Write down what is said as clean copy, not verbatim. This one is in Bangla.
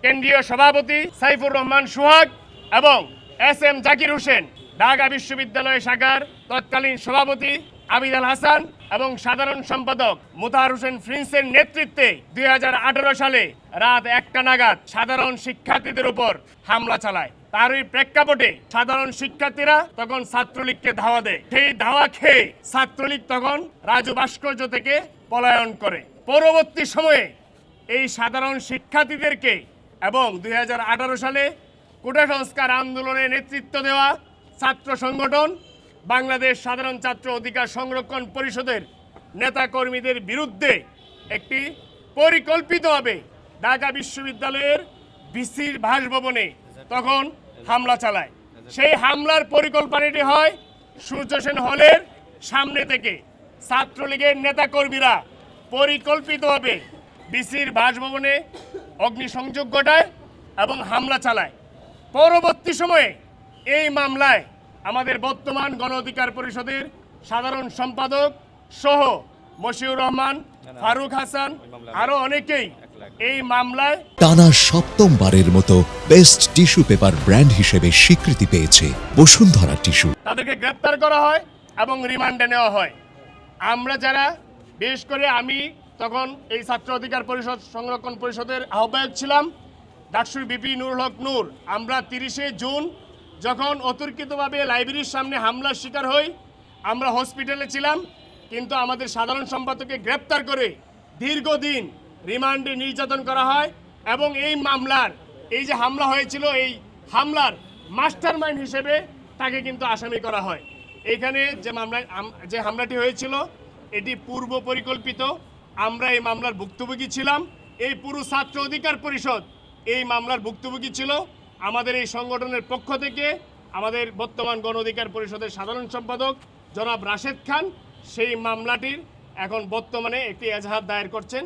কেন্দ্রীয় সভাপতি সাইফুর রহমান সোহাগ এবং SM জাকির হোসেন, ঢাকা বিশ্ববিদ্যালয় শাখার তৎকালীন সভাপতি আবিদ আল হাসান এবং সাধারণ সম্পাদক মোতাহার হোসেন প্রিন্সের নেতৃত্বে 2018 সালে রাত 1টা নাগাদ সাধারণ শিক্ষার্থীদের উপর হামলা চালায়। তারই প্রেক্ষাপটে সাধারণ শিক্ষার্থীরা তখন ছাত্রলীগকে ধাওয়া দেয়। সেই ধাওয়া খেয়ে ছাত্রলীগ তখন রাজু ভাস্কর্য থেকে পলায়ন করে। পরবর্তী সময়ে এই সাধারণ শিক্ষার্থীদেরকে এবং 2018 সালে কোটা সংস্কার আন্দোলনে নেতৃত্ব দেওয়া ছাত্র সংগঠন বাংলাদেশ সাধারণ ছাত্র অধিকার সংরক্ষণ পরিষদের নেতাকর্মীদের বিরুদ্ধে একটি পরিকল্পিতভাবে ঢাকা বিশ্ববিদ্যালয়ের ভিসির বাসভবনে তখন হামলা চালায়। সেই হামলার পরিকল্পনাটি হয় সূর্য সেন হলের সামনে থেকে। ছাত্রলীগের নেতাকর্মীরা পরিকল্পিতভাবে ভিসির বাসভবনে অগ্নিসংযোগ ঘটায় এবং হামলা চালায়। পরবর্তী সময়ে এই মামলায় আমাদের বর্তমান গণ অধিকার পরিষদের সাধারণ সম্পাদক সহ মশিউর রহমান, ফারুক হাসান আরো অনেকেই এই মামলায় টানা সপ্তমবারের মতো বেস্ট টিস্যু পেপার ব্র্যান্ড হিসেবে স্বীকৃতি পেয়েছে বসুন্ধরা টিস্যু। তাদেরকে গ্রেপ্তার করা হয় এবং রিমান্ডে নেওয়া হয়। আমরা যারা, বিশেষ করে আমি তখন এই ছাত্র অধিকার পরিষদ সংরক্ষণ পরিষদের আহ্বায়ক ছিলাম, ডাকসুর বিপি নুরুল হক নূর, আমরা 30শে জুন যখন অতর্কিতভাবে লাইব্রেরির সামনে হামলার শিকার হই, আমরা হসপিটালে ছিলাম, কিন্তু আমাদের সাধারণ সম্পাদককে গ্রেপ্তার করে দীর্ঘদিন রিমান্ডে নির্যাতন করা হয় এবং এই মামলার, এই যে হামলা হয়েছিল, এই হামলার মাস্টারমাইন্ড হিসেবে তাকে কিন্তু আসামি করা হয়। এইখানে যে হামলাটি হয়েছিল এটি পূর্ব পরিকল্পিত। আমরা এই মামলার ভুক্তভোগী ছিলাম। এই পুরো ছাত্র অধিকার পরিষদ এই মামলার ভুক্তভোগী ছিল। আমাদের এই সংগঠনের পক্ষ থেকে আমাদের বর্তমান গণ অধিকার পরিষদের সাধারণ সম্পাদক জনাব রাশেদ খান সেই মামলাটির এখন বর্তমানে একটি এজাহার দায়ের করছেন।